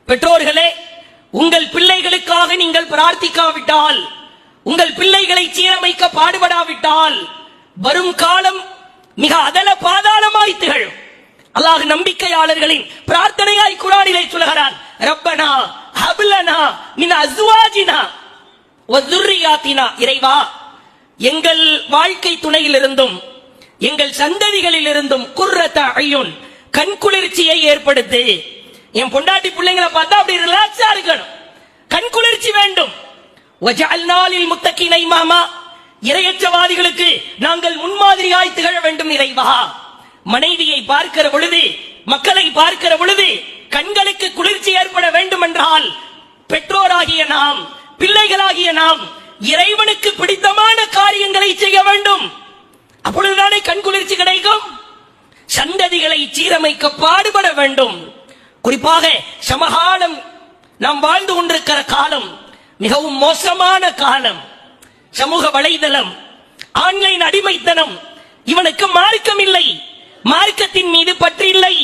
பெற்றோர்களே, உங்கள் பிள்ளைகளுக்காக நீங்கள் பிரார்த்திக்காவிட்டால், உங்கள் பிள்ளைகளை சீரமைக்க பாடுபடாவிட்டால் வரும் காலம் மிக அதல பாதாளமாய் திகழும். அல்லாஹ் நம்பிக்கையாளர்களின் பிரார்த்தனையாய் குர்ஆனிலே சொல்கிறான், ரப்பனா ஹப்லனா மின் அஸ்வாஜினா வ ذُرِّيَّاتِنَا. இறைவா, எங்கள் வாழ்க்கை துணையிலிருந்தும் எங்கள் சந்ததிகளிலிருந்தும் குர்ரத அயுன், கண்குளிர்ச்சியை ஏற்படுத்து. என் பொண்டாட்டி பிள்ளைங்களை பார்த்தா அப்படி ரிலாக்ஸா இருக்கணும், கண்குளிர்ச்சி வேண்டும். வஜஅல்னா லில் முத்தகீன இமாமா, இறையற்றவாதிகளுக்கு நாங்கள் முன்மாதிரியாய் திகழ வேண்டும். இறைவா, மனைவியை பார்க்கிற பொழுது, மக்களை பார்க்கிற பொழுது கண்களுக்கு குளிர்ச்சி ஏற்பட வேண்டும் என்றால் பெற்றோராகிய நாம், பிள்ளைகளாகிய நாம் இறைவனுக்கு பிடித்தமான காரியங்களை செய்ய வேண்டும். அப்பொழுதுதானே கண்குளிர்ச்சி கிடைக்கும். சந்ததிகளை சீரமைக்க பாடுபட வேண்டும். குறிப்பாக சமகாலம் நாம் வாழ்ந்து கொண்டிருக்கிற காலம் மிகவும் மோசமான காலம். சமூக வலைதளம், ஆன்லைன் அடிமைத்தனம், இவனுக்கு மார்க்கம் இல்லை, மார்க்கத்தின் மீது பற்று இல்லை.